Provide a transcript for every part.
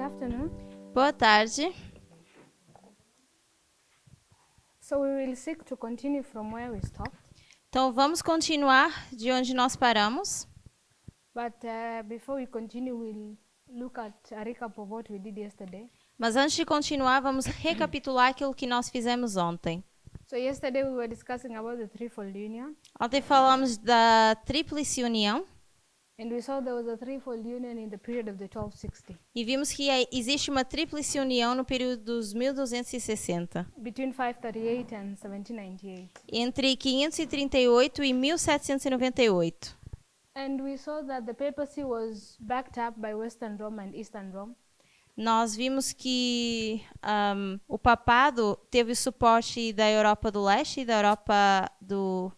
afternoon. Boa tarde. So we will seek to continue from where we stopped. Então, vamos continuar de onde nós paramos. But before we continue, we'll look at a recap of what we did yesterday. Mas antes de continuar, vamos recapitular aquilo que nós fizemos ontem. So yesterday we were discussing about the threefold union. Ontem falamos da Tríplice União And we saw there was a threefold union in the period of the 1260. e vimos que existe uma Tríplice União no período dos 1260, Between 538 and 1798. entre 538 e 1798. And we saw that the papacy was backed up by Western Rome and Eastern Rome. Nós vimos que o papado teve o suporte da Europa do Leste e da Europa do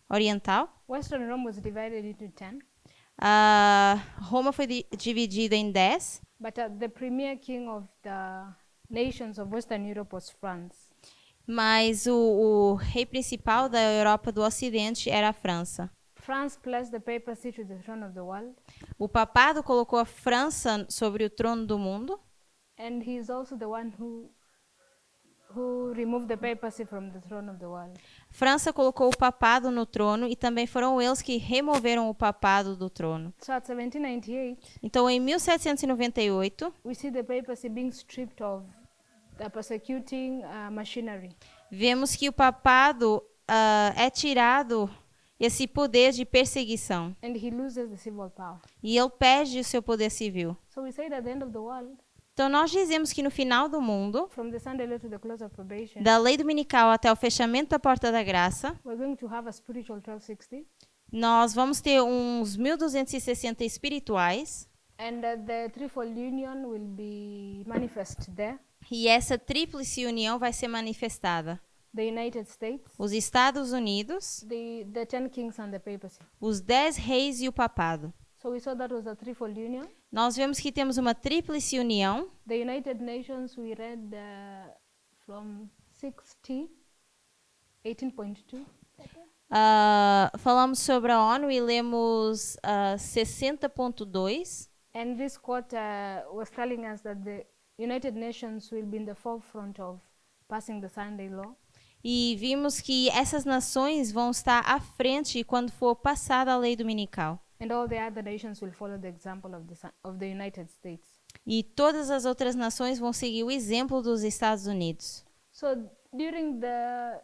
Oriental. Western Rome was divided into 10. Roma foi dividida em 10, But the premier king of the nations of Western Europe was France. mas o rei principal da Europa do Ocidente era a França. France placed the papacy to the throne of the world, O papado colocou a França sobre o trono do mundo, and he is also the one who removed the papacy from the throne of the world. França colocou o papado no trono e também foram eles que removeram o papado do trono. So at 1798, Então, em 1798, we see the papacy being stripped of the persecuting machinery. vemos que o papado é tirado esse poder de perseguição And he loses the civil power. e ele perde o seu poder civil. So we say that at the end of the world, Então, nós dizemos que no final do mundo, from the Sunday law to the close of probation, da lei dominical até o fechamento da porta da graça, we're going to have a spiritual 1260. nós vamos ter uns 1260 espirituais And the threefold union will be manifest there. e essa tríplice união vai ser manifestada. The United States, Os Estados Unidos, the 10 kings and the papacy. os 10 reis e o papado. So we saw that was a threefold union. Nós vemos que temos uma tríplice união. The United Nations, we read from 18.2. Falamos sobre a ONU e lemos 60.2. And this quote was telling us that the United Nations will be in the forefront of passing the Sunday law. E vimos que essas nações vão estar à frente quando for passada a lei dominical. And all the other nations will follow the example of the United States. E todas as outras nações vão seguir o exemplo dos Estados Unidos. So during the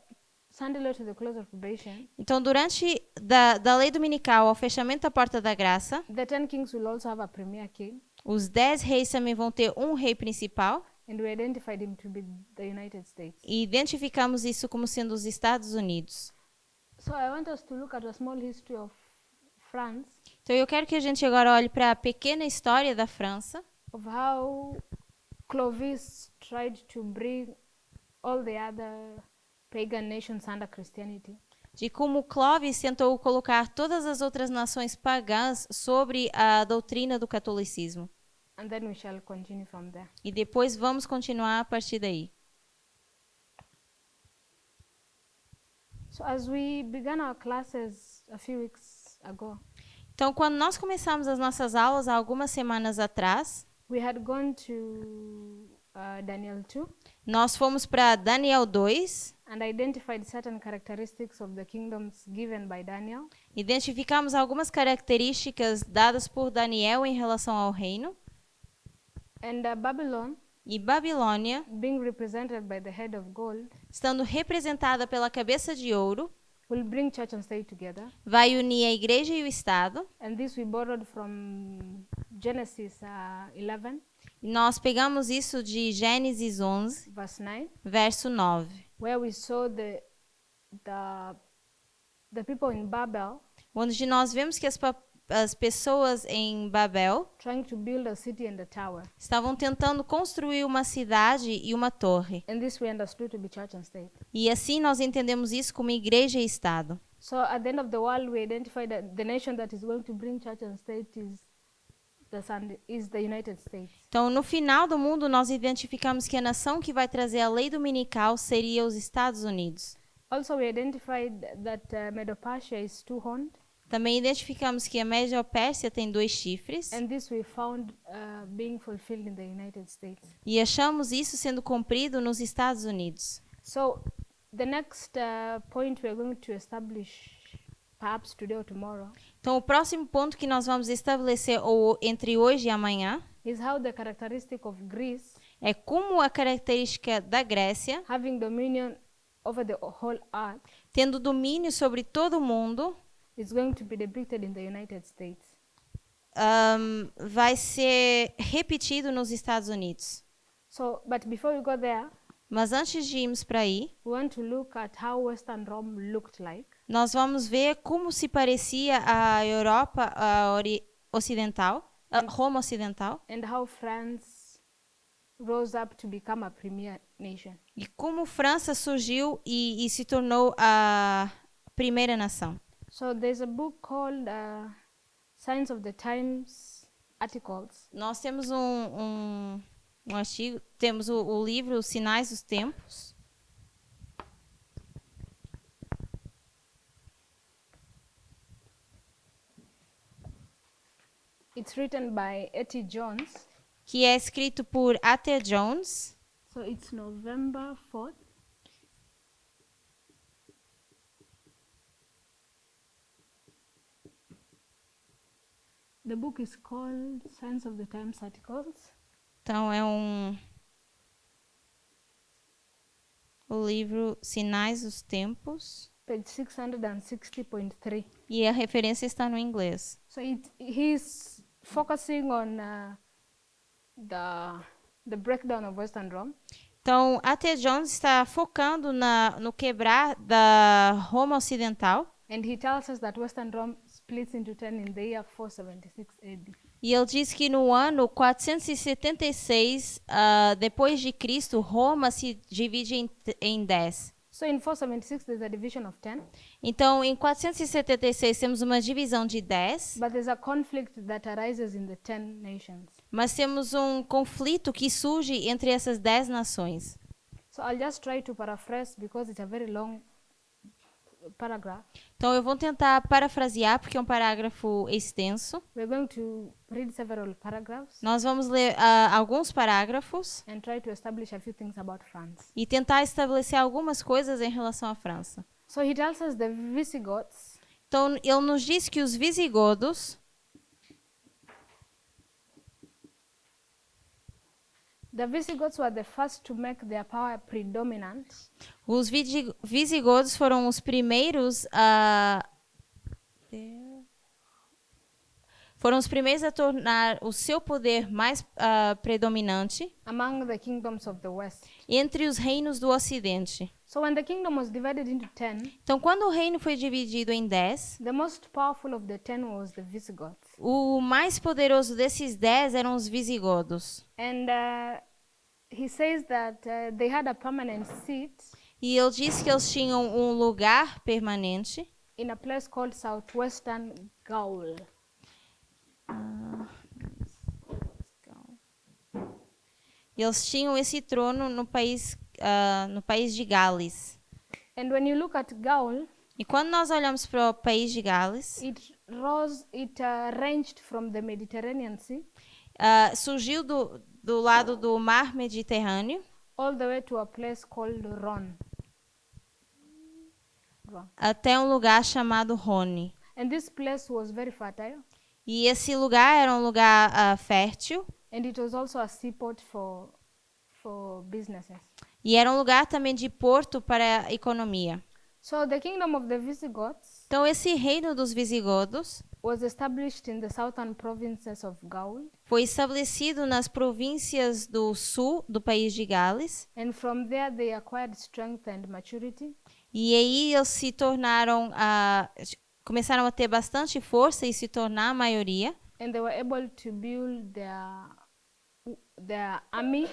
Sunday law to the close of probation, Então, durante da lei dominical ao fechamento da porta da graça, the 10 kings will also have a premier king. os 10 reis também vão ter um rei principal. And we identified him to be the United States. E identificamos isso como sendo os Estados Unidos. So I want us to look at a small history of France, Então, eu quero que a gente agora olhe para a pequena história da França, of how Clovis tried to bring all the other pagan nations under Christianity. de como Clovis tentou colocar todas as outras nações pagãs sobre a doutrina do catolicismo. And then we shall continue from there. E depois vamos continuar a partir daí. So as we began our classes a few weeks ago, Então, quando nós começamos as nossas aulas há algumas semanas atrás, we had gone to Daniel 2 nós fomos para Daniel 2, and identified certain characteristics of the kingdoms given by Daniel. identificamos algumas características dadas por Daniel em relação ao reino, And Babylon, e Babilônia, being represented by the head of gold, estando representada pela cabeça de ouro, will bring church and state together. vai unir a igreja e o Estado. And this we borrowed from Genesis 11, E nós pegamos isso de Gênesis 11, verse 9, verso 9, where we saw the people in Babel onde nós vemos que as pessoas em Babel trying to build a city and a tower. estavam tentando construir uma cidade e uma torre. And this we understood to be church and state. E assim nós entendemos isso como igreja e Estado. So at the end of the world, we identified that the nation that is going to bring church and state is the United States. Então, no final do mundo, nós identificamos que a nação que vai trazer a lei dominical seria os Estados Unidos. Also, we identified that Medo-Persia is two-horned. Também identificamos que a Médio-Pérsia tem 2 chifres and this we found being fulfilled in the United States. e achamos isso sendo cumprido nos Estados Unidos. So the next point we're going to establish, perhaps today or tomorrow, Então, o próximo ponto que nós vamos estabelecer entre hoje e amanhã is how the characteristic of Greece é como a característica da Grécia, having dominion over the whole earth, tendo domínio sobre todo o mundo, is going to be depicted in the United States. vai ser repetido nos Estados Unidos. So, but before we go there, Mas antes de irmos para aí, we want to look at how Western Rome looked like nós vamos ver como se parecia a Europa ocidental, Roma ocidental, and how France rose up to become a premier nation. e como França surgiu e se tornou a primeira nação. So there's a book called Signs of the Times Articles. Nós temos um artigo, temos o livro Sinais dos Tempos. It's written by Etty Jones. Que é escrito por A.T. Jones. So it's November 4th. The book is called Signs of the Times Articles. Então é o livro Sinais dos Tempos. Page 660.3. E a referência está no inglês. So he's focusing on the breakdown of Western Rome. Então, A.T. Jones está focando no quebrar da Roma Ocidental. And he tells us that Western Rome splits into 10 in the year 476 AD. E ele diz que no ano 476 depois de Cristo, Roma se divide em 10. So in 476 there's a division of 10, Então, em 476 temos uma divisão de 10, but there's a conflict that arises in the 10 nations. mas temos um conflito que surge entre essas 10 nações. So I'll just try to paraphrase because it's a very long paragraph. Então, eu vou tentar parafrasear porque é um parágrafo extenso. We're going to read several paragraphs Nós vamos ler alguns parágrafos and try to establish a few things about France. e tentar estabelecer algumas coisas em relação à França. So he tells us the Visigoths Então, ele nos diz que os visigodos, were the first to make their power predominant os visigodos foram os primeiros a tornar o seu poder mais predominante among the kingdoms of the West. entre os reinos do Ocidente. So when the kingdom was divided into 10, Então, quando o reino foi dividido em 10, the most powerful of the 10 was the Visigoths. o mais poderoso desses 10 eram os visigodos. And he says that they had a permanent seat E ele diz que eles tinham um lugar permanente in a place called Southwestern Gaul. Eles tinham esse trono no país de Gales. And when you look at Gaul, E quando nós olhamos para o país de Gales, it ranged from the Mediterranean Sea surgiu do lado do Mar Mediterrâneo all the way to a place called Rhone. até um lugar chamado Rhône. And this place was very fertile, E esse lugar era um lugar fértil and it was also a seaport for businesses. e era um lugar também de porto para a economia. So the kingdom of the Visigoths Então, esse reino dos visigodos was established in the southern provinces of Gaul, foi estabelecido nas províncias do sul do país de Gales. and from there they acquired strength and maturity, E aí eles se tornaram, começaram a ter bastante força e se tornar a maioria. and they were able to build their army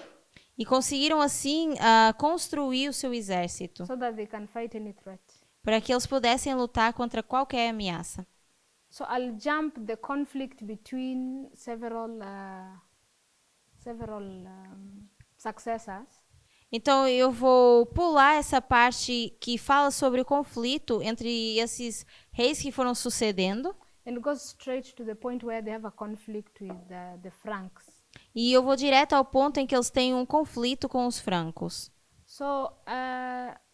E conseguiram, assim, construir o seu exército so that they can fight any threat. para que eles pudessem lutar contra qualquer ameaça. So I'll jump the conflict between several successors. Então eu vou pular essa parte que fala sobre o conflito entre esses reis que foram sucedendo. and go straight to the point where they have a conflict with the Franks. E eu vou direto ao ponto em que eles têm um conflito com os francos. So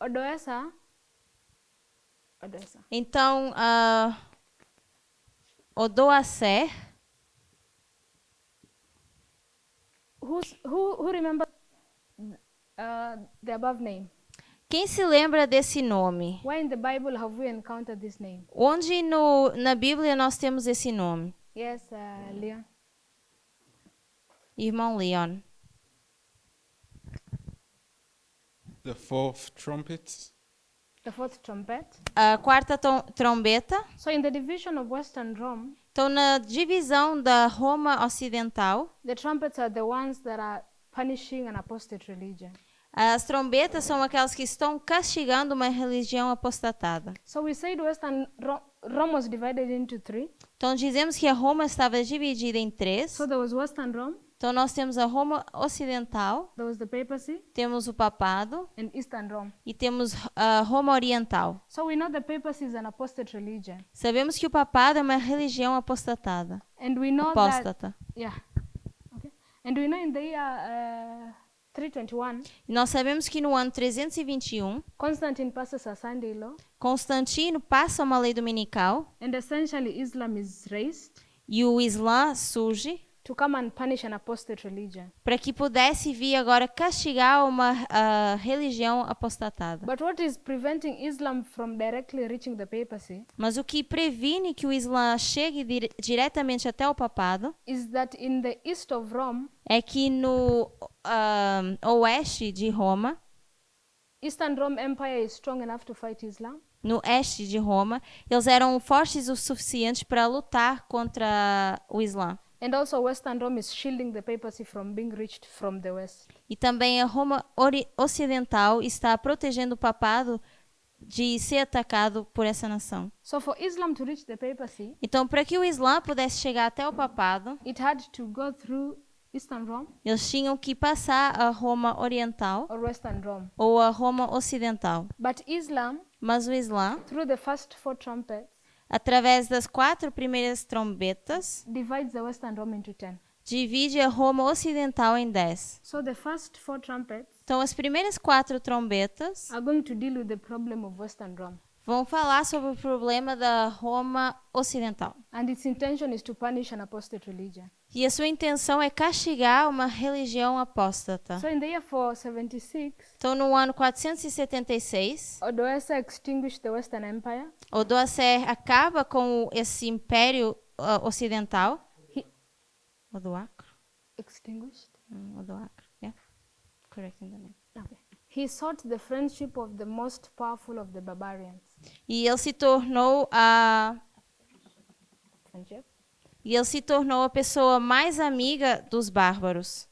Odoacer, Então, Odoacer, who remembers the above name? quem se lembra desse nome? Where in the Bible have we encountered this name? Onde na Bíblia nós temos esse nome? Yes, Leon. Irmão Leon. The fourth trumpet. The fourth trumpet. A quarta trombeta. So in the division of Western Rome, Então, na divisão da Roma Ocidental, the trumpets are the ones that are punishing an apostate religion. as trombetas são aquelas que estão castigando uma religião apostatada. So we said Western Rome was divided into three. Então, dizemos que a Roma estava dividida em três. So there was Western Rome, Então, nós temos a Roma Ocidental, there was the papacy, temos o Papado and Eastern Rome. e temos a Roma Oriental. So we know the papacy is an apostate religion. Sabemos que o Papado é uma religião apostatada. And we know Apóstata. yeah. Okay. And we know in the year 321, E nós sabemos que no ano 321, Constantine passes a Sunday law, Constantino passa uma lei dominical and essentially Islam is raised e o Islã surge to come and punish an apostate religion. para que pudesse vir agora castigar uma religião apostatada. But what is preventing Islam from directly reaching the papacy Mas o que previne que o Islã chegue diretamente até o papado is that in the east of Rome, é que no oeste de Roma, Eastern Rome Empire is strong enough to fight Islam, no este de Roma, eles eram fortes o suficiente para lutar contra o Islã. and also Western Rome is shielding the papacy from being reached from the west. E também a Roma ocidental está protegendo o papado de ser atacado por essa nação. So for Islam to reach the papacy, Então, para que o Islã pudesse chegar até o papado, it had to go through Eastern Rome eles tinham que passar a Roma oriental or Western Rome. ou a Roma ocidental. But Islam, Mas o Islã, through the first four trumpets, através das 4 primeiras trombetas, divides the Western Rome into 10. divide a Roma ocidental em 10. So the first four trumpets Então, as primeiras 4 trombetas are going to deal with the problem of Western Rome. vão falar sobre o problema da Roma ocidental. And its intention is to punish an apostate religion. E a sua intenção é castigar uma religião apóstata. So in the year 476, Então, no ano 476, Odoacer extinguished the Western Empire. Odoacer acaba com esse império ocidental. He Odoacro? extinguished? Odoacro, yeah. Correcting the name. Okay. He sought the friendship of the most powerful of the barbarians. E ele se tornou Friendship? a pessoa mais amiga dos bárbaros.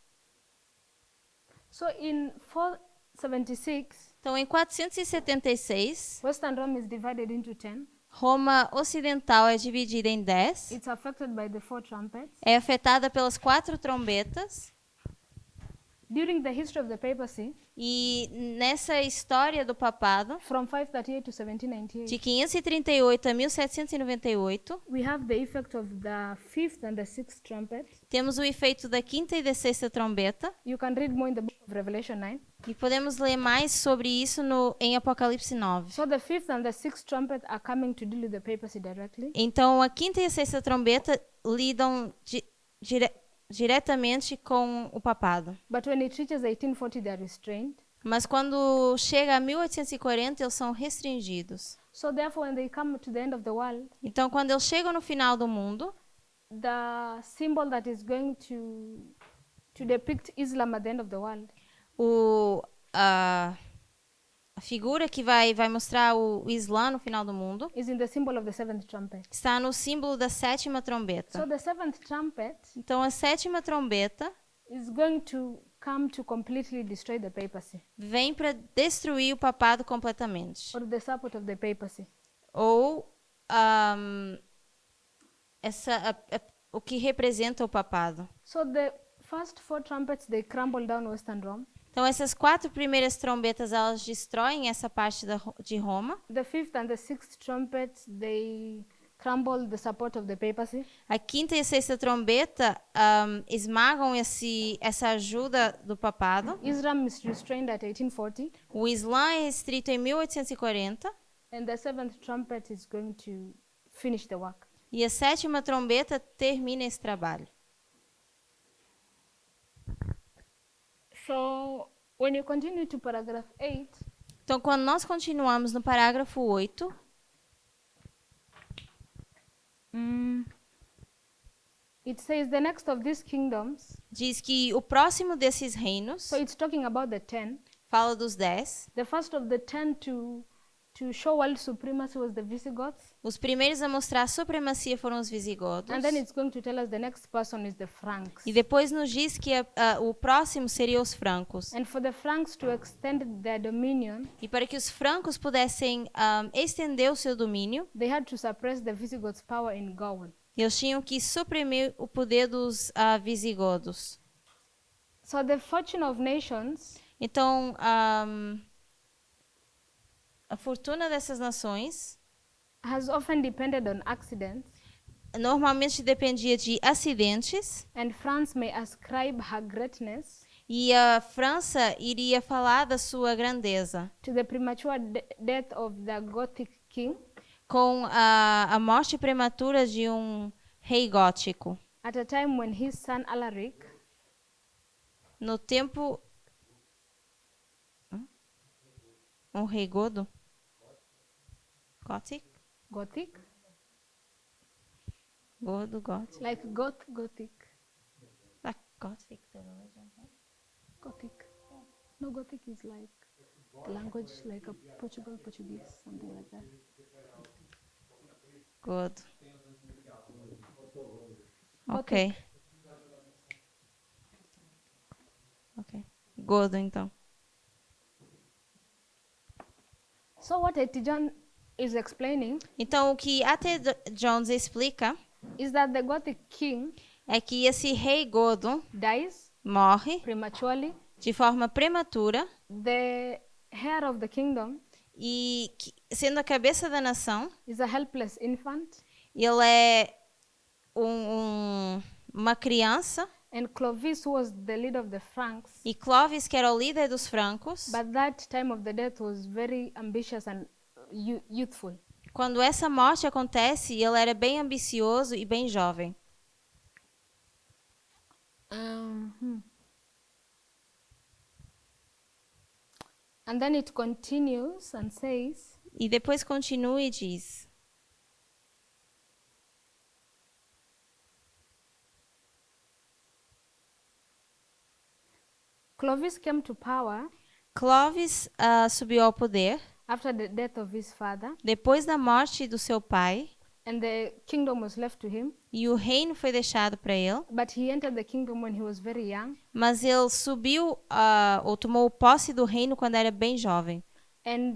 So in 476, Então, em 476, Western Rome is divided into 10. Roma ocidental é dividida em 10. It's affected by the four trumpets. É afetada pelas 4 trombetas. During the history of the papacy, E nessa história do papado, from 538 to 1798, de 538 a 1798, we have the effect of the fifth and the sixth trumpet. temos o efeito da quinta e da sexta trombeta. You can read more in the book of Revelation 9. E podemos ler mais sobre isso em Apocalipse 9. So the fifth and the sixth trumpet are coming to deal with the papacy directly. Então, a quinta e a sexta trombeta lidam diretamente com o papado. But when it reaches 1840, they are restrained. Mas quando chega a 1840, eles são restringidos. So therefore, when they come to the end of the world, Então, quando eles chegam no final do mundo, the symbol that is going to depict Islam at the end of the world a figura que vai mostrar o Islã no final do mundo is in the symbol of the seventh trumpet. está no símbolo da sétima So trombeta. the seventh trumpet Então, a sétima trombeta is going to come to completely destroy the papacy vem para destruir o papado completamente. or the support of the papacy. Ou o que representa o papado. So the first four trumpets, they crumble down Western Rome. Então, essas 4 primeiras trombetas, elas destroem essa parte de Roma. The fifth and the sixth trumpets, they crumble the support of the papacy. A quinta e a sexta trombeta esmagam essa ajuda do papado. Islam is restrained at 1840. O Islã é restrito em 1840. And the seventh trumpet is going to finish the work. E a sétima trombeta termina esse trabalho. So when you continue to paragraph 8, Então, quando nós continuamos no parágrafo 8, it says the next of these kingdoms. diz que o próximo desses reinos, So it's talking about the 10. fala dos 10. The first of the 10 to show world supremacy was the Visigoths. Os primeiros a mostrar a supremacia foram os visigodos. And then it's going to tell us the next person is the Franks. E depois nos diz que o próximo seria os francos. And for the Franks to extend their dominion, E para que os francos pudessem estender o seu domínio, they had to suppress the Visigoths' power in Gaul. eles tinham que suprimir o poder dos visigodos. So the fortune of nations Então, a fortuna dessas nações has often depended on accidents, normalmente dependia de acidentes, and France may ascribe her greatness e a França iria falar da sua grandeza to the premature death of the Gothic king com a morte prematura de um rei gótico. at a time when his son Alaric No tempo... Um rei godo? Gothic? Gothic, Godo, Gothic. like Gothic, Like Gothic, the religion. Gothic. No, Gothic is like the language, like a Portuguese, something like that. Godo. Ok. Ok. Godo, então. So what A.T. John is explaining Então, o que A.T. Jones explica is that the Gothic king é que esse rei godo dies morre prematurely. de forma prematura The heir of the kingdom e, sendo a cabeça da nação, is a helpless infant, ele é uma criança, and Clovis, who was the leader of the Franks, e Clovis, que era o líder dos francos, but that time of the death was very ambitious and youthful. quando essa morte acontece, ele era bem ambicioso e bem jovem. And then it continues and says, E depois continua e diz: Clovis came to power Clovis subiu ao poder after the death of his father, depois da morte do seu pai, and the kingdom was left to him. e o reino foi deixado para ele, But he entered the kingdom when he was very young, mas ele subiu ou tomou posse do reino quando era bem jovem. and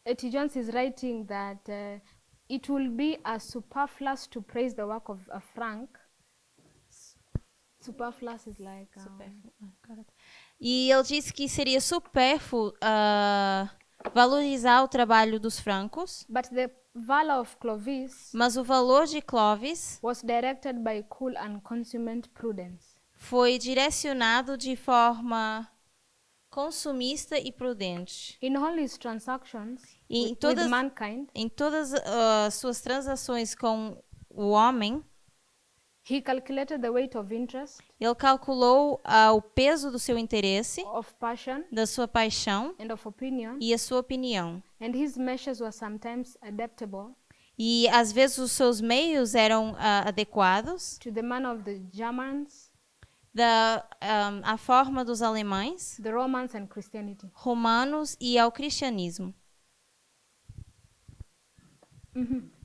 A.T. Jones is writing that it will be a superfluous to praise the work of a Frank. Superfluous is like E ele disse que seria supérfluo valorizar o trabalho dos francos, but the valor of Clovis mas o valor de Clovis was directed by cool and consummate prudence. foi direcionado de forma consumista e prudente. In all his transactions E with mankind, em todas as suas transações com o homem, he calculated the weight of interest, ele calculou o peso do seu interesse, of passion, da sua paixão and of opinion, e a sua opinião. and his measures were sometimes adaptable E às vezes os seus meios eram adequados to the manner of the Germans, à forma dos alemães, the Romans, and Christianity. romanos e ao cristianismo.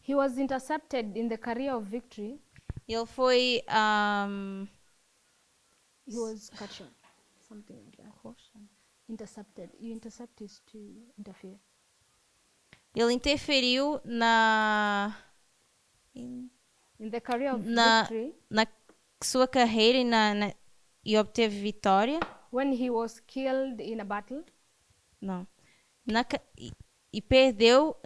He was intercepted in the career of victory. Ele foi He was captured, something like that. Intercepted. You intercept is to interfere. ele interferiu In the career of na victory, sua carreira e obteve vitória when he was killed in a battle, Não. E perdeu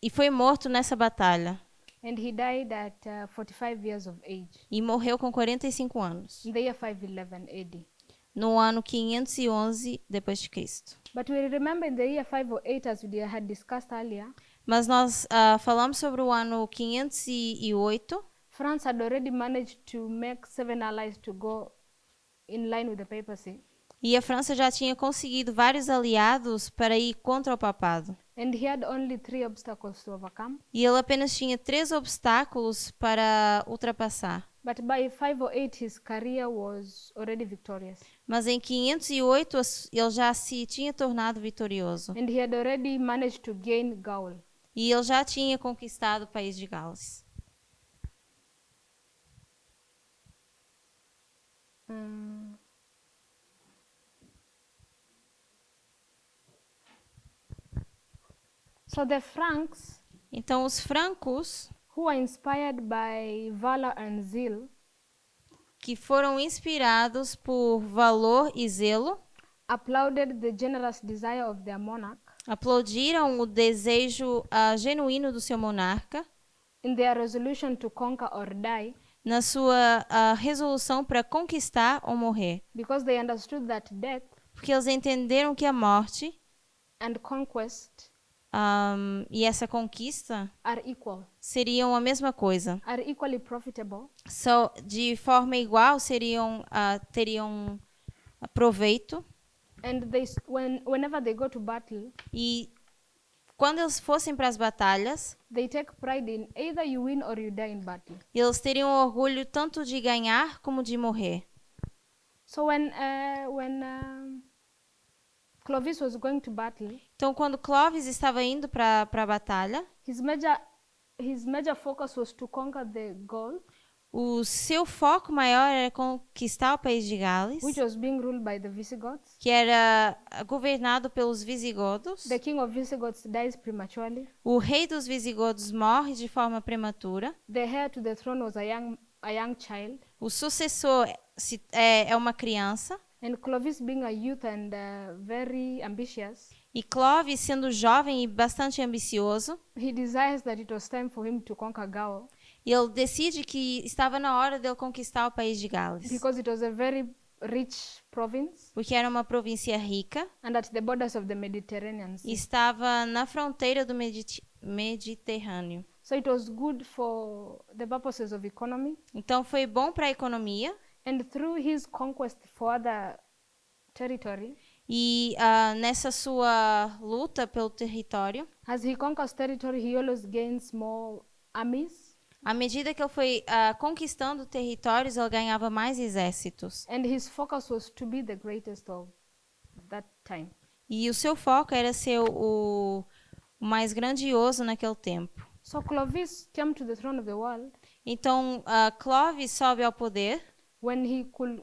e foi morto nessa batalha. and he died at 45 years of age E morreu com 45 anos. in the year 511 AD. No ano 511 depois de Cristo. But we remember in the year 508, as we had discussed earlier, Mas nós falamos sobre o ano 508. France had already managed to make 7 allies to go in line with the papacy. E a França já tinha conseguido vários aliados para ir contra o papado. And he had only 3 obstacles to overcome. E ele apenas tinha 3 obstáculos para ultrapassar. But by 508, his career was already victorious. Mas em 508 ele já se tinha tornado vitorioso. And he had already managed to gain Gaul. E ele já tinha conquistado o país de Gales. So the Franks, Então os francos, who were inspired by valor and zeal, que foram inspirados por valor e zelo, applauded the generous desire of their monarch aplaudiram o desejo genuíno do seu monarca in their resolution to conquer or die, na sua resolução para conquistar ou morrer. because they understood that death Porque eles entenderam que a morte and conquest e essa conquista are equal, seriam a mesma coisa. are equally profitable, De forma igual, teriam proveito. and whenever they go to battle, E quando eles fossem para as batalhas, they take pride in either you win or you die in battle. eles teriam orgulho tanto de ganhar como de morrer. So when Clovis was going to battle, Então, quando Clovis estava indo para a batalha, his major focus was to conquer the Gaul, o seu foco maior era conquistar o país de Gales, which was being ruled by the Visigoths. que era governado pelos visigodos. The king of Visigoths dies prematurely. O rei dos visigodos morre de forma prematura. The heir to the throne was a young child. O sucessor é uma criança. And Clovis, being a youth and very ambitious, E Clovis, sendo jovem e bastante ambicioso, he desires that it was time for him to conquer Gaul, ele decide que estava na hora dele conquistar o país de Gales. because it was a very rich province Porque era uma província rica and at the borders of the Mediterranean e Sea. estava na fronteira do Mediterrâneo. So it was good for the purposes of economy. Então foi bom para a economia. And through his conquest for other territory, E nessa sua luta pelo território, as he conquers territory, he always gains more armies. à medida que ele foi conquistando territórios, ele ganhava mais exércitos. And his focus was to be the greatest of that time. E o seu foco era ser o mais grandioso naquele tempo. So Clovis came to the throne of the world Então, Clovis sobe ao poder when he could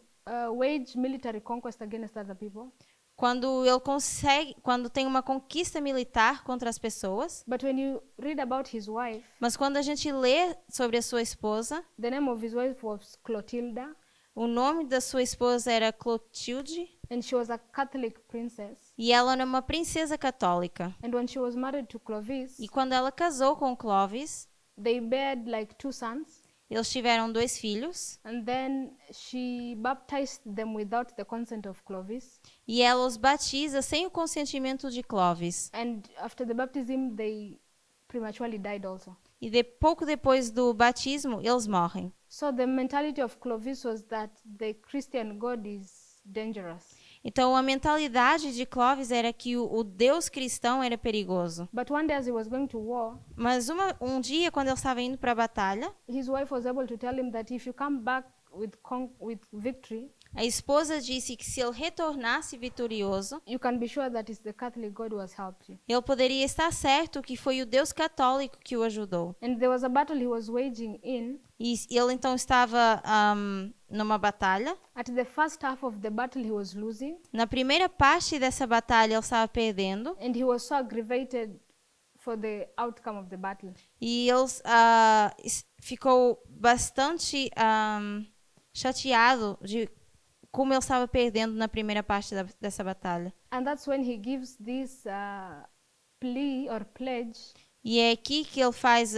wage military conquest against other people. quando tem uma conquista militar contra as pessoas. But when you read about his wife, Mas quando a gente lê sobre a sua esposa, the name of his wife was Clotilda, o nome da sua esposa era Clotilde and she was a Catholic princess. e ela era uma princesa católica. And when she was married to Clovis, E quando ela casou com Clovis, they bared like 2 sons. eles tiveram 2 filhos And then she baptized them without the consent of Clovis. e ela os batiza sem o consentimento de Clovis. And after the baptism, they prematurely died also. E pouco depois do batismo, eles morrem. So the mentality of Clovis was that the Christian God is dangerous. Então, a mentalidade de Clovis era que o Deus cristão era perigoso. But one day as he was going to war, Mas um dia, quando ele estava indo para a batalha, his wife was able to tell him that if you come back with victory, a esposa disse que se ele retornasse vitorioso, you can be sure that it's the Catholic God who has helped you. ele poderia estar certo que foi o Deus católico que o ajudou. And there was a battle he was waging in. E ele então estava numa batalha. At the first half of the battle, he was losing, Na primeira parte dessa batalha, ele estava perdendo. and he was so aggravated for the outcome of the battle. E ele ficou bastante chateado como ele estava perdendo na primeira parte dessa batalha. And that's when he gives this plea or pledge E é aqui que ele faz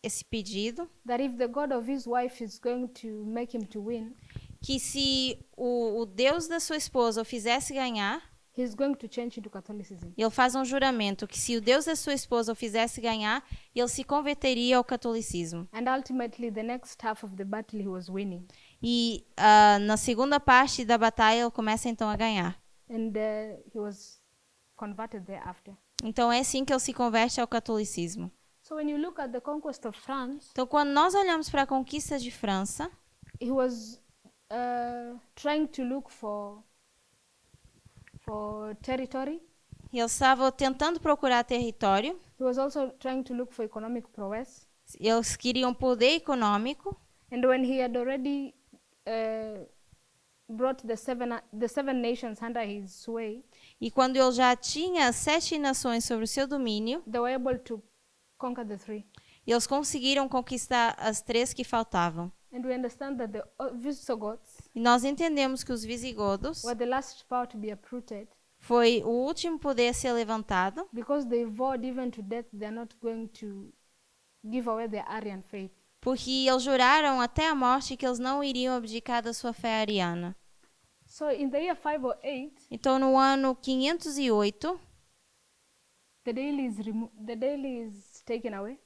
esse pedido, that if the God of his wife is going to make him to win, que se o Deus da sua esposa o fizesse ganhar, he's going to change into Catholicism. ele faz um juramento que se o Deus da sua esposa o fizesse ganhar, ele se converteria ao catolicismo. And ultimately, the next half of the battle, he was winning. E na segunda parte da batalha, ele começa então a ganhar. And he was converted thereafter. Então é assim que ele se converte ao catolicismo. So when you look at the conquest of France, Então, quando nós olhamos para a conquista de França, he was trying to look for territory. ele estava tentando procurar território, He was also trying to look for economic prowess. eles queriam poder econômico, And when he had already brought the seven nations under his sway, e quando ele já tinha 7 nações sobre o seu domínio, they were able to conquer the 3. eles conseguiram conquistar as 3 que faltavam. And we understand that the Visigoths E nós entendemos que os visigodos were the last power to be uprooted foi o último poder a ser levantado, because they vowed even to death they are not going to give away their Aryan faith. porque eles juraram até a morte que eles não iriam abdicar da sua fé ariana. So in the year 508, Então, no ano 508, the daily is taken away.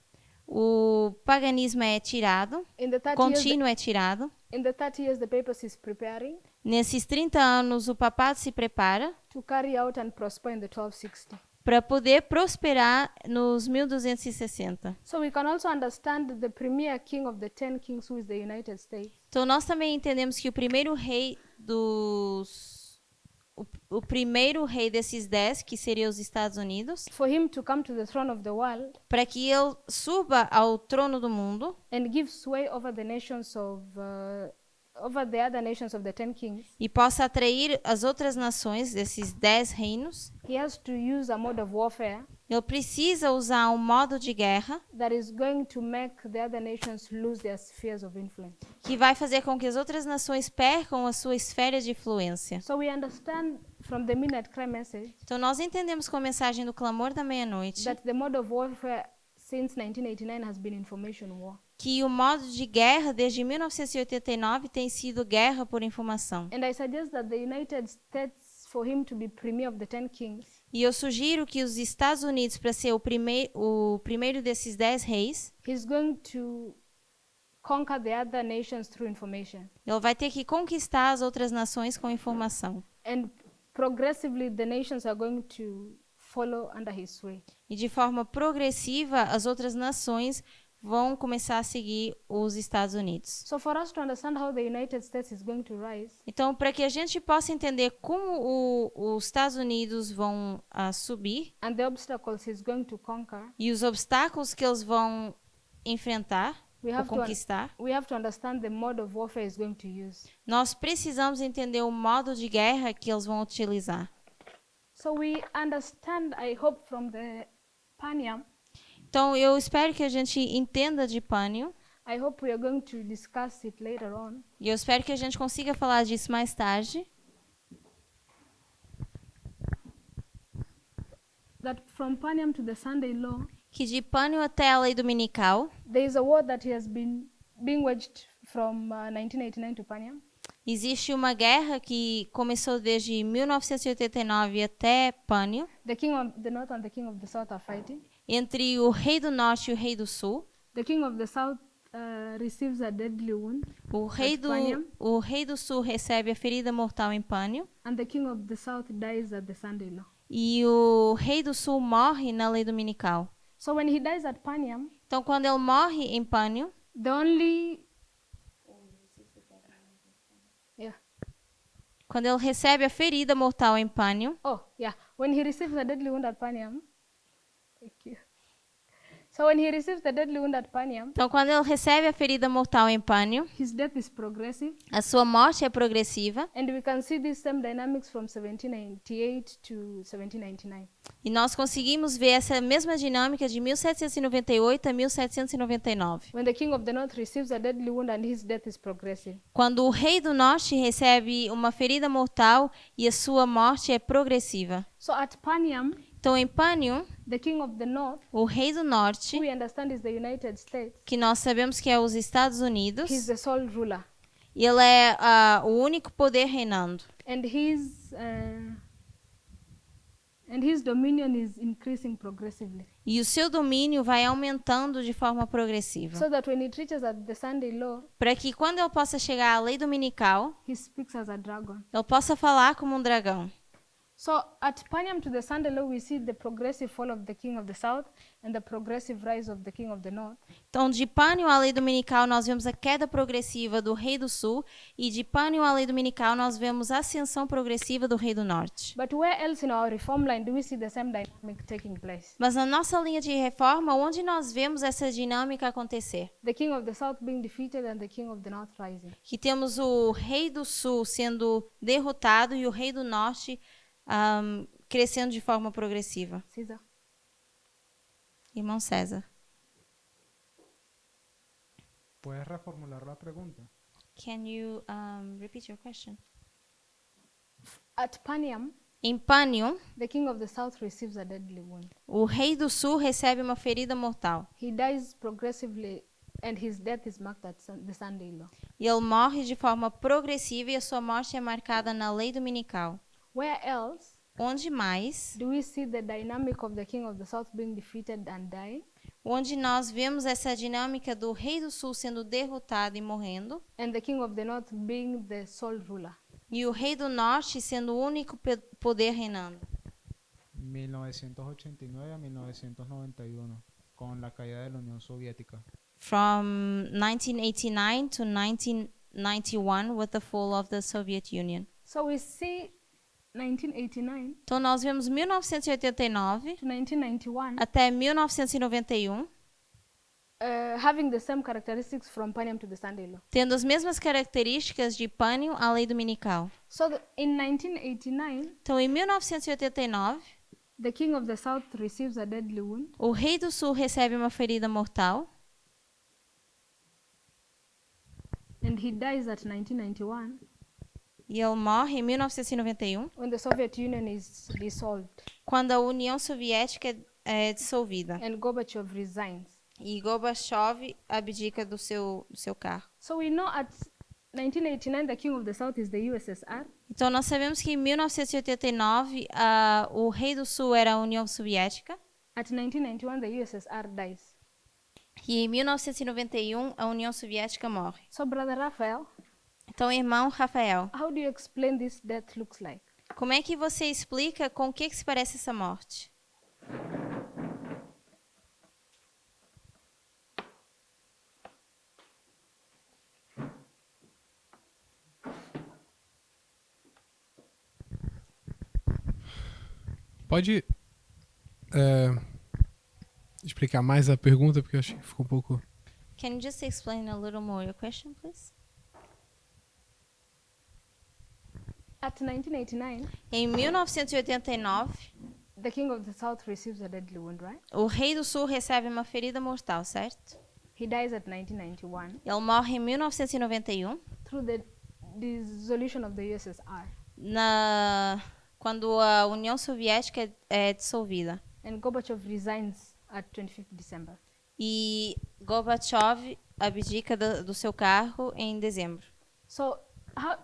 o paganismo é tirado, In the 30 years, contínuo é tirado. in the 30 years, the papacy is preparing Nesses 30 anos, o papado se prepara to carry out and prosper in the 1260. para poder prosperar nos 1260. So we can also understand the premier king of the 10 kings, who is the United States. Então, nós também entendemos que o primeiro rei o primeiro rei desses 10, que seria os Estados Unidos, For him to come to the throne of the world para que ele suba ao trono do mundo and give sway over the nations of over the other nations of the 10 kings, e possa atrair as outras nações desses 10 reinos, he has to use a mode of warfare ele precisa usar um modo de guerra that is going to make the other nations lose their spheres of influence. que vai fazer com que as outras nações percam a sua esfera de influência. So we understand from the Midnight Cry message Então, nós entendemos com a mensagem do clamor da meia-noite that the mode of warfare since 1989 has been information war. que o modo de guerra desde 1989 tem sido guerra por informação. And I suggest that the United States, for him to be premier of the 10 kings, E eu sugiro que os Estados Unidos, para ser o primeiro desses 10 reis, he's going to conquer the other nations through information. ele vai ter que conquistar as outras nações com informação. And progressively, the nations are going to follow under his sway. E de forma progressiva, as outras nações vão começar a seguir os Estados Unidos. So for us to understand how the United States is going to rise, Então, para que a gente possa entender como os Estados Unidos vão subir and the obstacles he's going to conquer, e os obstáculos que eles vão enfrentar we ou have conquistar, to understand the mode of warfare he's going to use. nós precisamos entender o modo de guerra que eles vão utilizar. So we understand, I hope, from the Paniam. Então, eu espero que a gente entenda de Pânio I hope we are going to discuss it later on. e eu espero que a gente consiga falar disso mais tarde. That from Paniam to the Sunday law, Que de Pânio até a lei dominical, there is a war that has been being waged from 1989 to Paniam. existe uma guerra que começou desde 1989 até Pânio, The king of the north and the king of the south are fighting. entre o rei do norte e o rei do sul. The king of the south receives a deadly wound, O rei Pânio. o rei do sul recebe a ferida mortal em Pânio and the king of the south dies at the Sunday law. e o rei do sul morre na lei dominical. So when he dies at Paniam, Então, quando ele morre em Pânio, the only quando ele recebe a ferida mortal em Pânio, when he receives a deadly wound at Paniam, thank you. So when he receives the deadly wound at Paniam, Então, quando ele recebe a ferida mortal em Pânio, his death is progressive, a sua morte é progressiva. and we can see these same dynamics from 1798 to 1799. E nós conseguimos ver essa mesma dinâmica de 1798 a 1799. When the king of the north receives a deadly wound and his death is progressive. Quando o rei do norte recebe uma ferida mortal e a sua morte é progressiva. So at Paniam, Então, em Pânio, the king of the north, o rei do norte, who we understand is the United States, que nós sabemos que é os Estados he's Unidos, the sole ruler. ele é o único poder reinando. And his dominion is increasing progressively. E o seu domínio vai aumentando de forma progressiva. So that when it reaches at the Sunday law, Para que quando ele possa chegar à lei dominical, he speaks as a dragon. ele possa falar como um dragão. So at Paniam to the Sunday law, we see the progressive fall of the king of the south and the progressive rise of the king of the north. Então, de Pânio à lei dominical, nós vemos a queda progressiva do rei do sul, e de Pânio à lei dominical, nós vemos a ascensão progressiva do rei do norte. But where else in our reform line do we see the same dynamic taking place? Mas na nossa linha de reforma, onde nós vemos essa dinâmica acontecer? The king of the south being defeated and the king of the north rising. Que temos o rei do sul sendo derrotado e o rei do norte crescendo de forma progressiva. Caesar. Irmão César. ¿Puedes reformular la pregunta? Can you repeat your question? At Paniam, Em Pânio, the king of the south receives a deadly wound. o rei do sul recebe uma ferida mortal. He dies progressively and his death is marked at the Sunday law. E ele morre de forma progressiva e a sua morte é marcada na lei dominical. Where else Onde mais? do we see the dynamic of the king of the south being defeated and dying Onde nós vemos essa dinâmica do rei do sul sendo derrotado e morrendo, and the king of the north being the sole ruler? e o rei do norte sendo o único poder reinando. 1989 a 1991, con la caída de la Unión Soviética. From 1989 to 1991 with the fall of the Soviet Union. So we see 1989 Então nós vemos 1989 to 1991 até 1991 having the same characteristics from Paniam to the Sunday law. tendo as mesmas características de Pânio à lei dominical. So in 1989, Então em 1989, the king of the south receives a deadly wound o rei do sul recebe uma ferida mortal and he dies at 1991 e ele morre em 1991, when the Soviet Union is dissolved quando a União Soviética é dissolvida and Gorbachev resigns. e Gorbachev abdica do seu cargo. So we know at 1989 the king of the south is the USSR. Então nós sabemos que em 1989 o rei do sul era a União Soviética At 1991 the USSR dies. e em 1991 a União Soviética morre. So Brother Raphael, Então, irmão Rafael, how do you explain this death looks like? como é que você explica com o que se parece essa morte? Pode explicar mais a pergunta, porque eu acho que ficou um pouco... Can you just explain a little more your question, please? At 1989, Em 1989, the king of the south receives a deadly wound, right? o rei do sul recebe uma ferida mortal, certo? He dies at 1991 Ele morre em 1991, through the dissolution of the USSR. quando a União Soviética é dissolvida. And Gorbachev resigns at 25th December. E Gorbachev abdica do seu cargo em dezembro. So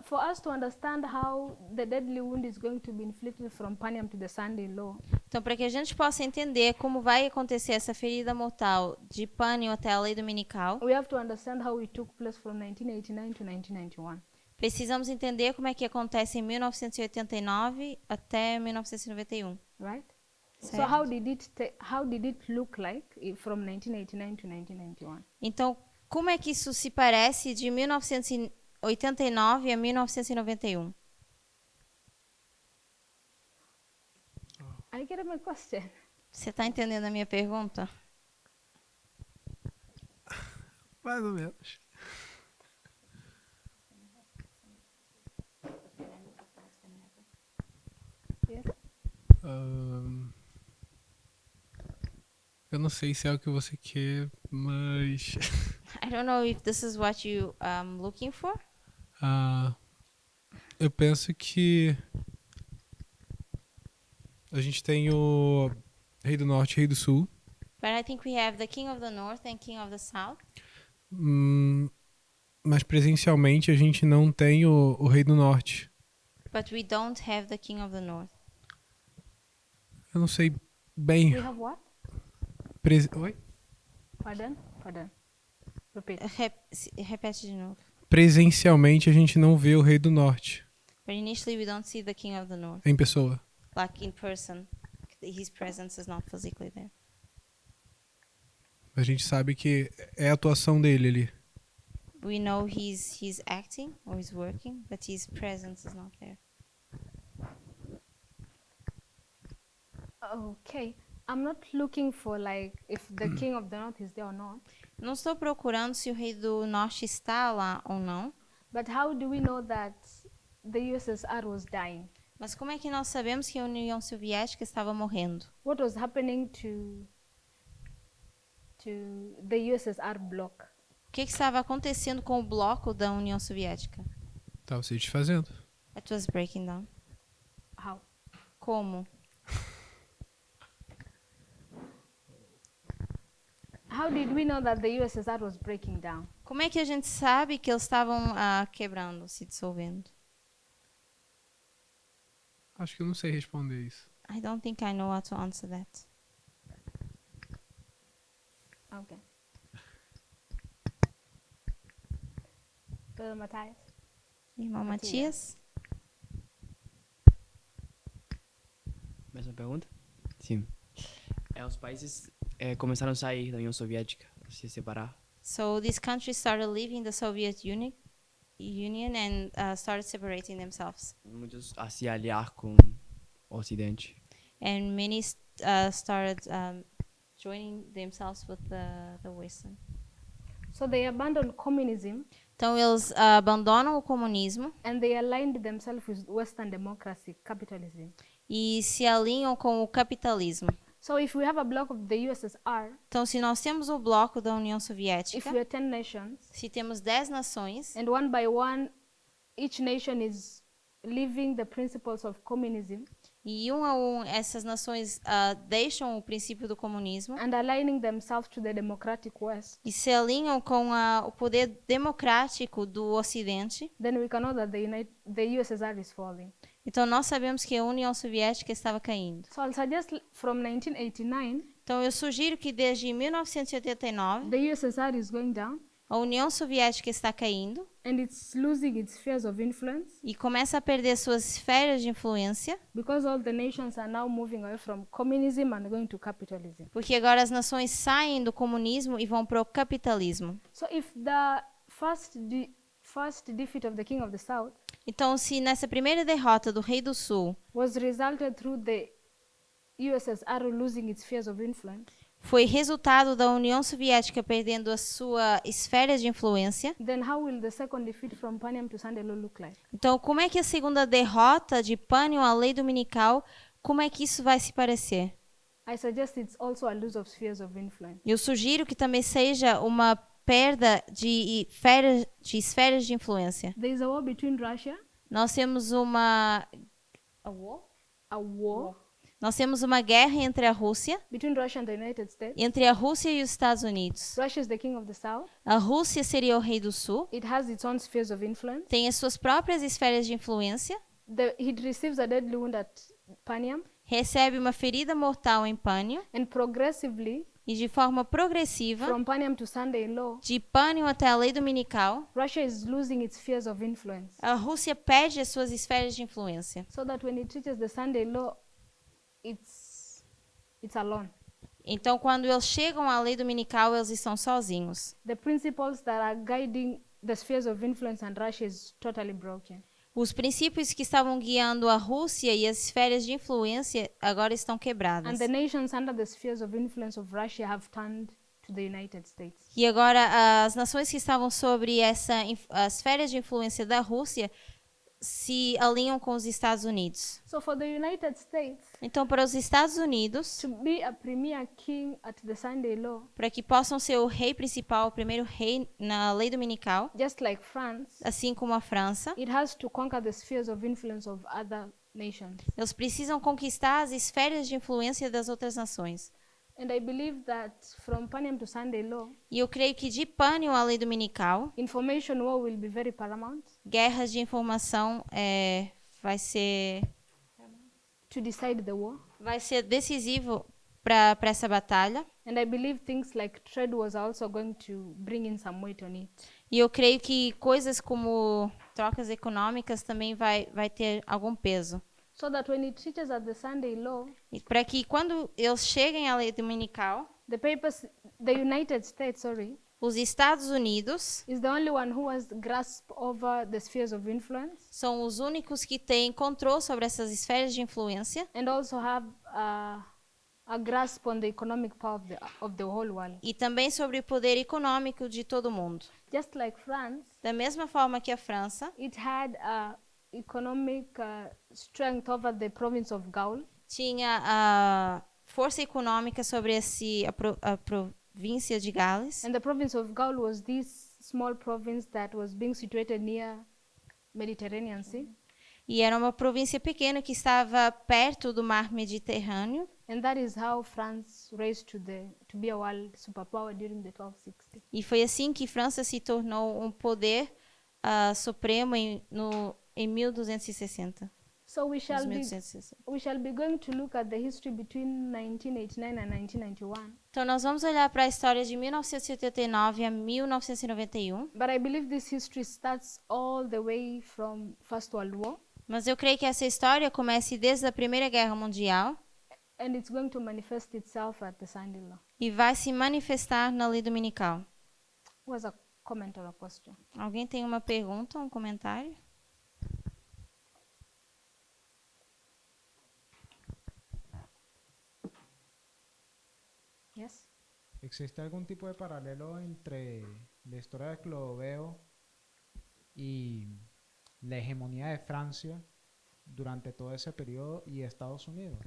for us to understand how the deadly wound is going to be inflicted from Paniam to the Sunday law, Então, para que a gente possa entender como vai acontecer essa ferida mortal de Pânio até a lei dominical, we have to understand how it took place from 1989 to 1991. precisamos entender como é que acontece em 1989 até 1991. Right? So Certo. how did it look like from 1989 to 1991? Então, como é que isso se parece de 1989 a 1991? I get my question. Você está entendendo a minha pergunta? Mais ou menos. Yes. Eu não sei se é o que você quer, mas I don't know if this is what you looking for. eu penso que a gente tem o Rei do Norte e Rei do Sul. But I think we have the King of the North and King of the South. Mas presencialmente a gente não tem o Rei do Norte. But we don't have the King of the North. Eu não sei bem. We have what? Oi? Pardon? Pardon. Repeat. Repete de novo. Presencialmente a gente não vê o Rei do Norte But initially we don't see the King of the North. em pessoa. Like in person. His presence is not physically there. A gente sabe que é a atuação dele ali. We know he's acting or he's working, but his presence is not there. Okay. I'm not looking for like if the king of the north is there or not. Não estou procurando se o rei do norte está lá ou não, But how do we know that the USSR was dying? mas como é que nós sabemos que a União Soviética estava morrendo? What was happening to the USSR bloc? O que estava acontecendo com o bloco da União Soviética? Tava se desfazendo. It was breaking down. How? Como? How did we know that the USSR was breaking down? Como é que a gente sabe que eles estavam quebrando, se dissolvendo? Acho que eu não sei responder isso. I don't think I know how to answer that. Okay. Matthias? Irmão Matias. Matias? Mesma pergunta? Sim. Os países começaram a sair da União Soviética, se separar. So these countries started leaving the Soviet Union and started separating themselves. Muitos a se aliar com o Ocidente. And many started joining themselves with the Western. So they abandoned communism Então eles abandonam o comunismo and they aligned themselves with Western democracy, capitalism. e se alinham com o capitalismo. So if we have a bloc of the USSR, Então, se nós temos o bloco da União if Soviética, we are 10 nations, se temos 10 nações, and one by one, each nation is living the principles of communism e um a um essas nações deixam o princípio do comunismo and aligning themselves to the democratic West, e se alinham com o poder democrático do Ocidente, then we can know that the USSR is falling. então nós sabemos que a União Soviética estava caindo. So I'll suggest from 1989, Então, eu sugiro que desde 1989 the USSR is going down a União Soviética está caindo and it's losing its spheres of influence e começa a perder suas esferas de influência, because all the nations are now moving away from communism and going to capitalism. porque agora as nações saem do comunismo e vão para o capitalismo. So if the first defeat of the King of the South Então, se nessa primeira derrota do Rei do Sul was resulted through the USSR losing its spheres of influence, foi resultado da União Soviética perdendo a sua esfera de influência, then how will the second defeat from Paniam to Sunday Law look like? então como é que a segunda derrota de Pânion à lei dominical, como é que isso vai se parecer? I suggest it's also a loss of spheres of influence. Eu sugiro que também seja uma perda de esferas de influência. There is a war between Russia, Nós temos uma Nós temos uma guerra entre a Rússia, between Russia and the United States. entre a Rússia e os Estados Unidos. Russia is the king of the South. A Rússia seria o rei do Sul, It has its own spheres of influence. tem as suas próprias esferas de influência, It receives a deadly wound at Paniam, recebe uma ferida mortal em Pânion and progressively, e de forma progressiva, from Paniam to Sunday Law, de Pânion até a lei dominical, Russia is losing its spheres of influence. a Rússia perde as suas esferas de influência. So that when it reaches the Sunday Law, it's alone. Então, quando eles chegam à lei dominical, eles estão sozinhos. The principles that are guiding the spheres of influence and Russia is totally broken. Os princípios que estavam guiando a Rússia e as esferas de influência agora estão And quebradas. the nations under the spheres of influence of Russia have turned to the United States. E agora as nações que estavam sobre as esferas de influência da Rússia se alinham com os Estados Unidos. So for the United States Então, para os Estados Unidos, to be a premier king at the Sunday law, para que possam ser o rei principal, o primeiro rei na lei dominical, just like France, assim como a França, it has to conquer the spheres of influence of other nations. eles precisam conquistar as esferas de influência das outras nações. And I believe that from Panem to Sunday law, E eu creio que de pânio à lei dominical, information war will be very paramount guerras de informação vai ser to decide the war. decisivo para essa batalha. And I believe things like trade wars are also going to bring in some weight on it. E eu creio que coisas como trocas econômicas também vai ter algum peso. So that when it reaches at the Sunday law, E para que quando eles cheguem à lei dominical, the United States, os Estados Unidos is the only one who has grasp over the spheres of influence são os únicos que têm controle sobre essas esferas de influência and also have a grasp on the economic power of the whole world. e também sobre o poder econômico de todo mundo. Just like France, Da mesma forma que a França it had economic strength over the province of Gaul. tinha a força econômica sobre a província de Gales. And the province of Gaul was this small province that was being situated near Mediterranean Sea. E era uma província pequena que estava perto do mar Mediterrâneo. And that is how France raised to be a world superpower during the 1260. E foi assim que França se tornou um poder supremo em 1260. So we shall 1260. be going to look at the history between 1989 and 1991. Então nós vamos olhar para a história de 1989 a 1991. But I believe this history starts all the way from First World War, Mas eu creio que essa história comece desde a Primeira Guerra Mundial and it's going to manifest itself at the Sunday law. e vai se manifestar na lei dominical. Was a comment or a question? Alguém tem uma pergunta, um comentário? Yes. ¿Existe algún tipo de paralelo entre la historia de Clodoveo y la hegemonía de Francia durante todo ese periodo y Estados Unidos?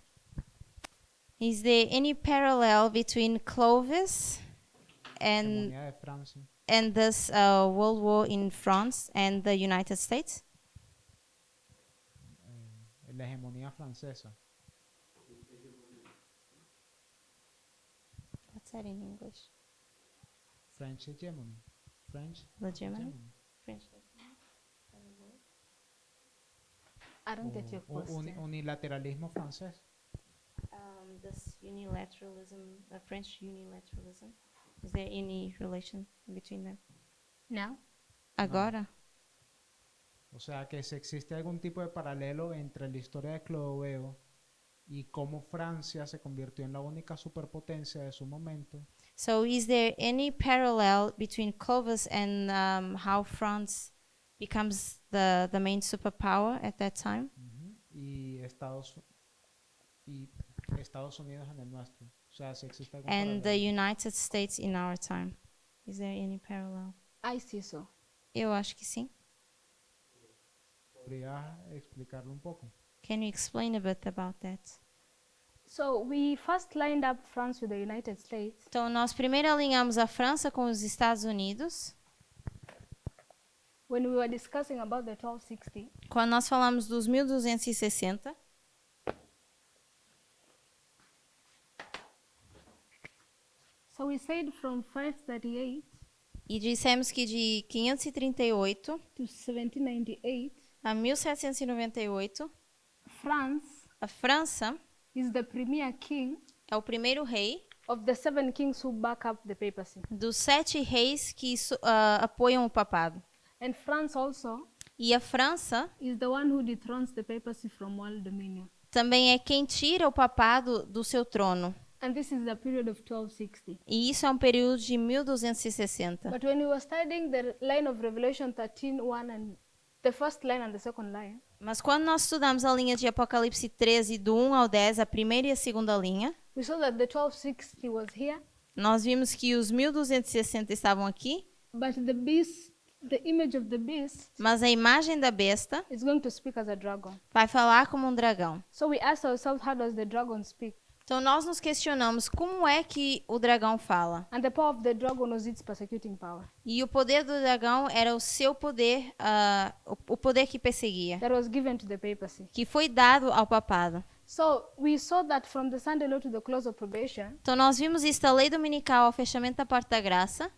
Is there any parallel between Clovis and Hegemonía de Francia. this World War in France and the United States? La hegemonía francesa. What's that in English? French hegemony. French The German? hegemony. French. I don't get your question. Unilateralismo francés. This unilateralism, the French unilateralism. Is there any relation between them? Now? Agora? O sea que si existe algún tipo de paralelo entre la historia de Clodoveo y cómo Francia se convirtió en la única superpotencia de su momento. So is there any parallel between Clovis and how France becomes the main superpower at that time? Y Estados Unidos en el nuestro. O sea, si existe algún And the paralelo. United States in our time? Is there any parallel? I see so. Eu acho que sim. ¿Podría explicarlo un poco? Can you explain a bit about that? So we first lined up France with the United States Então, nós primeiro alinhamos a França com os Estados Unidos, when we were discussing about the 1260. quando nós falamos dos 1260. So we said from 538 E dissemos que de 538 to 1798, a 1798, France a França is the premier king é o primeiro rei of the 7 kings who back up the papacy. dos 7 reis que apoiam o papado. And France also E a França is the one who dethrones the papacy from world dominion. também é quem tira o papado do seu trono. And this is the period of 1260. E isso é um período de 1260. But when we were studying the line of Revelation 13:1 and the first line and the second line, Mas quando nós estudamos a linha de Apocalipse 13, do 1 ao 10, a primeira e a segunda linha, we saw that the 1260 was here Nós vimos que os 1260 estavam aqui, but the beast, the image of the beast, mas a imagem da besta is going to speak as a dragon. vai falar como um dragão. So we asked ourselves, how does the dragon speak? Então nós nos questionamos como é que o dragão fala. And the power of the dragon was its persecuting power. E o poder do dragão era o seu poder, o poder que perseguia, That was given to the papacy. que foi dado ao papado. So we saw that from the Sunday law to the close of probation, Então nós vimos isso da lei dominical ao fechamento da porta da graça,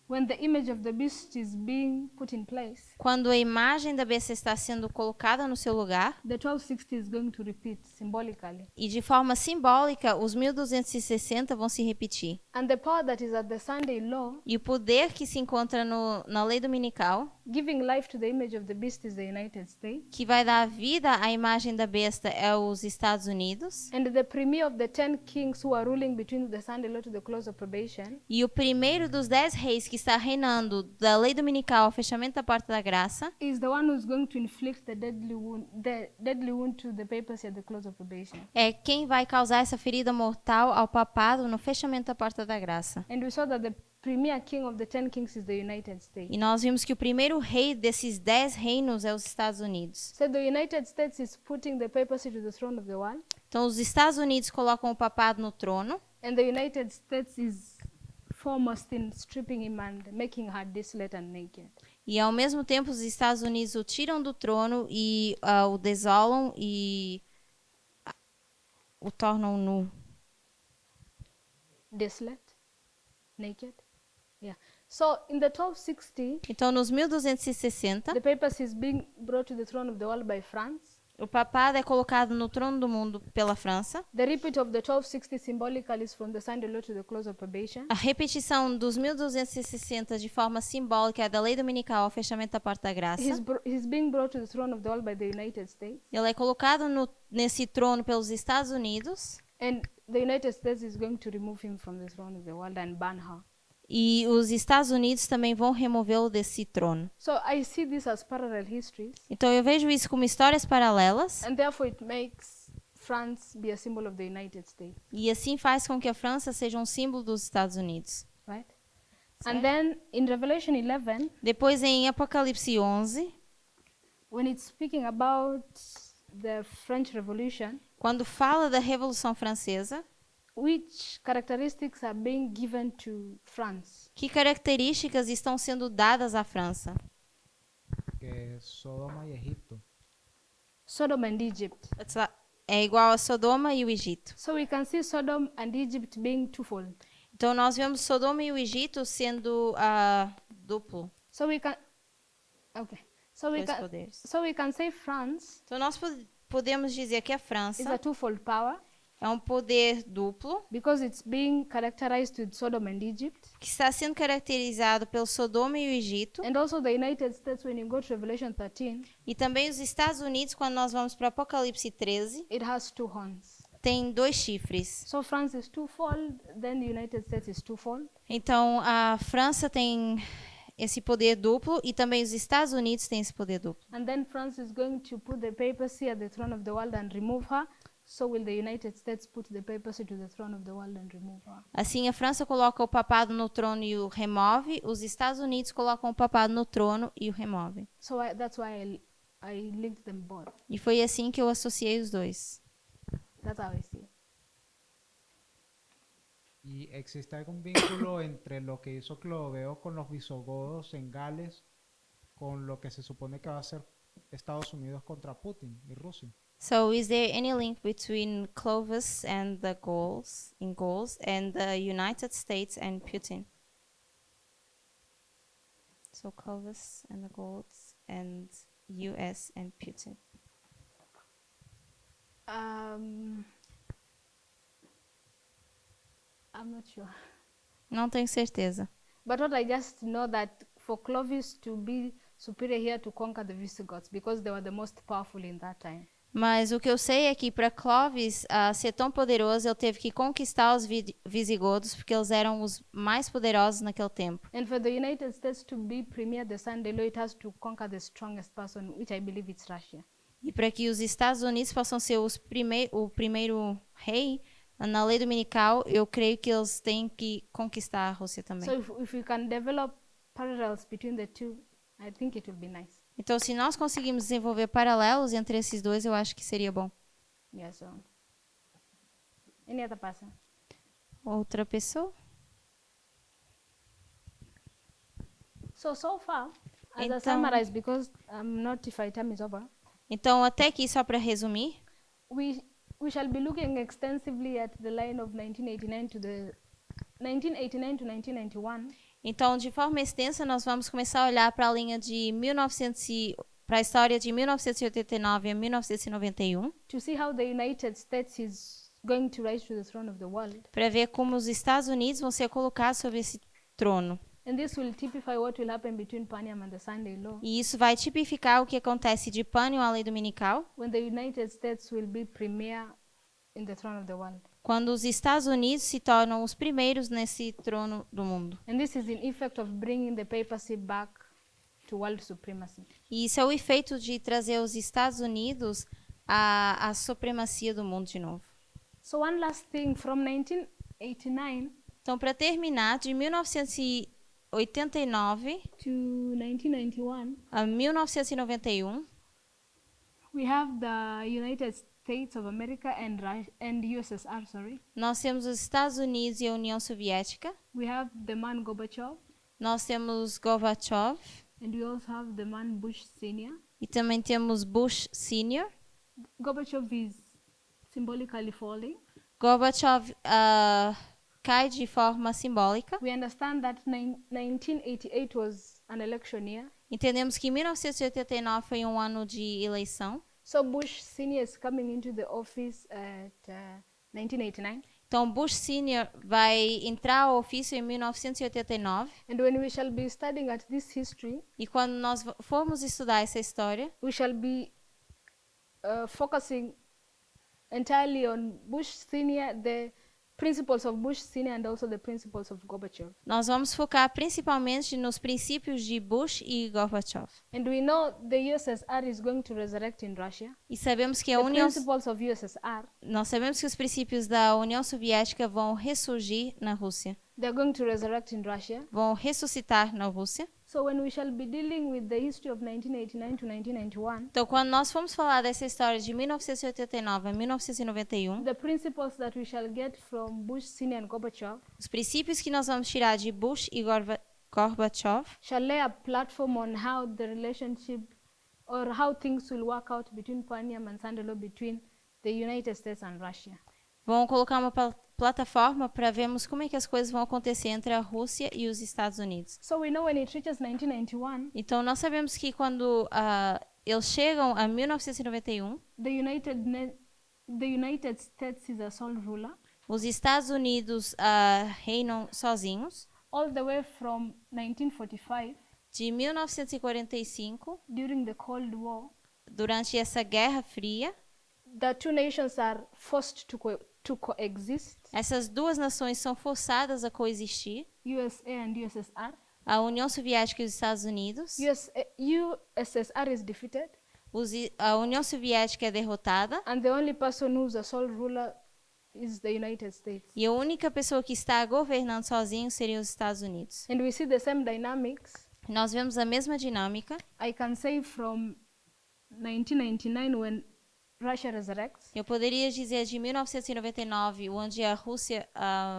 when the image of the beast is being put in place, quando a imagem da besta está sendo colocada no seu lugar, the 1260 is going to repeat symbolically. e de forma simbólica, os 1260 vão se repetir. And the power that is at the Sunday law, E o poder que se encontra na lei dominical, giving life to the image of the beast, is the United States. que vai dar vida à imagem da besta, é os Estados Unidos. And the premier of the 10 kings who are ruling between the Sunday law to the close of probation E o primeiro dos 10 reis que está reinando da lei dominical ao fechamento da porta da graça is the one who's going to inflict the deadly wound to the papacy at the close of probation. é quem vai causar essa ferida mortal ao papado no fechamento da porta da graça. And we saw that the premier king of the 10 kings is the United States. E nós vimos que o primeiro rei desses 10 reinos é os Estados Unidos. So the United States is putting the papacy to the throne of the world, Então os Estados Unidos colocam o papado no trono and the United States is foremost in stripping him and making her desolate and naked. e ao mesmo tempo os Estados Unidos o tiram do trono e o desolam e o tornam nu. Desolate? Naked? Yeah. So in the 1260, Então nos 1260 the papacy is being brought to the throne of the world by France. o papado é colocado no trono do mundo pela França. The repeat of the 1260 symbolical is from the Sunday law to the close of probation. A repetição dos 1260 de forma simbólica é da lei dominical ao fechamento da porta da graça. He's being brought to the throne of the world by the United States. Ele é colocado nesse trono pelos Estados Unidos And the United States is going to remove him from the throne of the world and ban her. e os Estados Unidos também vão removê-lo desse trono. So I see this as parallel histories, Então eu vejo isso como histórias paralelas and therefore it makes France be a symbol of the United States, e assim faz com que a França seja um símbolo dos Estados Unidos. right? And then in Revelation 11, Depois em Apocalipse 11, when it's speaking about the French Revolution, quando fala da Revolução Francesa, which characteristics are being given to France? que características estão sendo dadas à França? Que Sodoma y Egipto. Sodom and Egypt. É igual a Sodoma e o Egito. So we can see Sodom and Egypt being twofold. Então nós vemos Sodoma e o Egito sendo duplo, So we can, okay. So we dois can, poderes. so we can say France Então nós podemos dizer que a is a França twofold power é um poder duplo because it's being characterized with Sodom and Egypt. que está sendo caracterizado pelo Sodoma e o Egito And also the United States, when you go to Revelation 13, e também os Estados Unidos quando nós vamos para Apocalipse 13 it has two horns. tem 2 chifres. So France is twofold, then the United States is twofold. Então a França tem esse poder duplo e também os Estados Unidos têm esse poder duplo. And then France is going to put the papacy at the throne of the world and remove her. So will the United States put the papacy to the throne of the world and remove her. Assim a França coloca o papado no trono e o remove, os Estados Unidos colocam o papado no trono e o remove. So that's why I linked them both. E foi assim que eu associei os dois. That's how I see it. Y existe algún vínculo entre lo que hizo Cloveo con los visigodos en Gales con lo que se supone que va a hacer Estados Unidos contra Putin y Rusia. So is there any link between Clovis and the Gauls and the United States and Putin? So Clovis and the Gauls and US and Putin. I'm not sure. Não tenho certeza. But what I just know that for Clovis to be superior here to conquer the Visigoths because they were the most powerful in that time. Mas o que eu sei é que para Clovis ser tão poderoso, ele teve que conquistar os visigodos porque eles eram os mais poderosos naquele tempo. And for the United States to be premier the Sunday law, it has to conquer the strongest person, which I believe it's Russia. E para que os Estados Unidos possam ser o primeiro rei, Na lei dominical, eu creio que eles têm que conquistar a Rússia também. So if we can develop parallels between the two, I think it will be nice. Então, se nós conseguirmos desenvolver paralelos entre esses dois, eu acho que seria bom. Yeah, so. Any other person? Outra pessoa? So far, as I Então- summarize, because notify time is over, Então, até aqui, só para resumir, we shall be looking extensively at the line of 1989 to 1991, então, de forma extensa, nós vamos começar a olhar para a linha de para a história de 1989 a 1991, to see how the United States is going to rise to the throne of the world. para ver como os Estados Unidos vão ser colocados sobre esse trono. And this will typify what will happen between Paniam and the Sunday Law, E isso vai tipificar o que acontece de Pânion à lei dominical, when the United States will be premier in the throne of the world. quando os Estados Unidos se tornam os primeiros nesse trono do mundo. And this is in effect of bringing the papacy back to world supremacy. E isso é o efeito de trazer os Estados Unidos à supremacia do mundo de novo. So one last thing, from 1989 Então, para terminar, de 1989 to 1991, a 1991, we have the United States of America and USSR, sorry. nós temos os Estados Unidos e a União Soviética, We have the man Gorbachev, nós temos Gorbachev and we also have the man Bush Sr. e também temos Bush Sr. Gorbachev is symbolically falling. Gorbachev cai de forma simbólica. We understand that 1988 was an election year. Entendemos que 1989 foi um ano de eleição. So Bush Sr. is coming into the office at 1989. Então, Bush Sr. vai entrar ao ofício em 1989. And when we shall be studying at this history, E quando nós formos estudar essa história, we shall be focusing entirely on Bush Sr., the principles of Bush Sr. and also the principles of Gorbachev. nós vamos focar principalmente nos princípios de Bush e Gorbachev. And we know the USSR is going to resurrect in Russia. E sabemos que The a União, principles of USSR, nós sabemos que os princípios da União Soviética vão ressurgir na Rússia, they're going to resurrect in Russia. vão ressuscitar na Rússia. So when we shall be dealing with the history of 1989 to 1991, Então, quando nós formos falar dessa história de 1989 a 1991, the principles that we shall get from Bush Sr. and Gorbachev os princípios que nós vamos tirar de Bush e Gorbachev shall lay a platform on how the relationship or how things will work out between Paniam and Sandalo, between the United States and Russia. vão colocar uma plataforma para vermos como é que as coisas vão acontecer entre a Rússia e os Estados Unidos. So we know when it reaches 1991, Então, nós sabemos que quando eles chegam a 1991, the United States is a sole ruler os Estados Unidos reinam sozinhos. all the way from 1945 De 1945, during the Cold War. durante essa Guerra Fria, The two nations are forced to coexist, essas duas nações são forçadas a coexistir. USA and USSR. A União Soviética e os Estados Unidos. USSR is defeated, A União Soviética é derrotada. and the only person who's a sole ruler is the United States. E a única pessoa que está governando sozinho seria os Estados Unidos. And we see the same dynamics. Nós vemos a mesma dinâmica. I can say from 1999, when Russia resurrects, Eu poderia dizer de 1999, onde a Rússia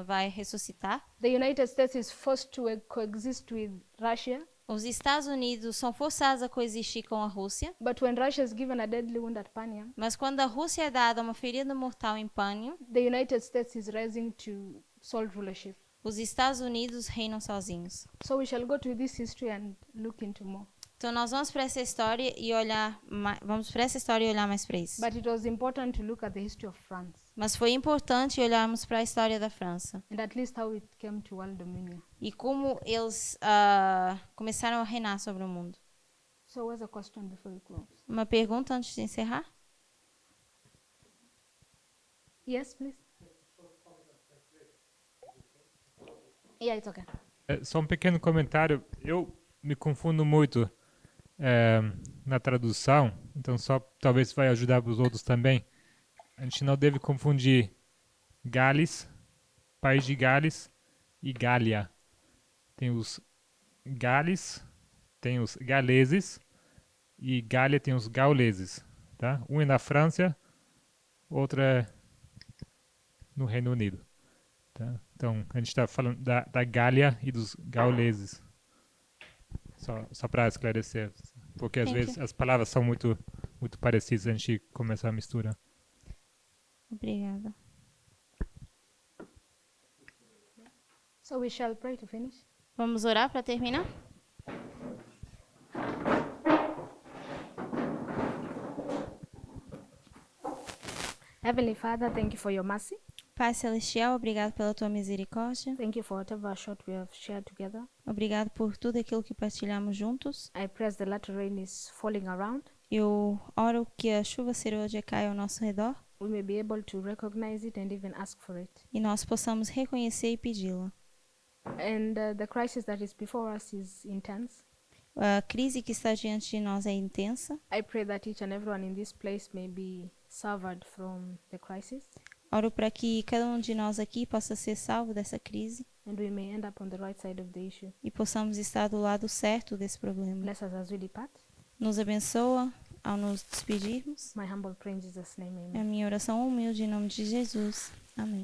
vai ressuscitar. the United States is forced to coexist with Russia. Os Estados Unidos são forçados a coexistir com a Rússia. But when Russia is given a deadly wound at Paniam, Mas quando a Rússia é dada uma ferida mortal em Pânion, the United States is rising to sole rulership. os Estados Unidos reinam sozinhos. So we shall go to this history and look into more. Então nós vamos para essa história e olhar mais para isso. But it was important to look at the history of France Mas foi importante olharmos para a história da França and at least how it came to world dominion. e como eles começaram a reinar sobre o mundo. So what's a question before we close? Uma pergunta antes de encerrar? Yes, please. Yeah, it's okay. Só um pequeno comentário. Eu me confundo muito na tradução, então só talvez vai ajudar para os outros também. A gente não deve confundir Gales, País de Gales e Gália. Tem os Gales, tem os galeses e Gália tem os gauleses, tá? Um é na França, outro é no Reino Unido, tá? Então, a gente está falando da Gália e dos gauleses. Só para esclarecer, porque às Thank vezes as palavras são muito parecidas, a gente começa a misturar. Obrigada. So we shall pray to finish. Vamos orar para terminar? Heavenly Father, thank you for your mercy. Pai Celestial, obrigado pela tua misericórdia. Thank you for whatever short we have shared together. Obrigado por tudo aquilo que partilhamos juntos. I pray as the latter rain is falling around, Eu oro que a chuva serôdia caia ao nosso redor we may be able to recognize it and even ask for it. e nós possamos reconhecer e pedi-la. And the crisis that is before us is intense. A crise que está diante de nós é intensa. I pray that each and everyone in this place may be severed from the crisis, Oro para que cada um de nós aqui possa ser salvo dessa crise and we may end up on the right side of the issue. e possamos estar do lado certo desse problema. Bless us as we depart. Nos abençoa ao nos despedirmos. My humble prayer in Jesus' name, É amen. a minha oração humilde em nome de Jesus. Amém.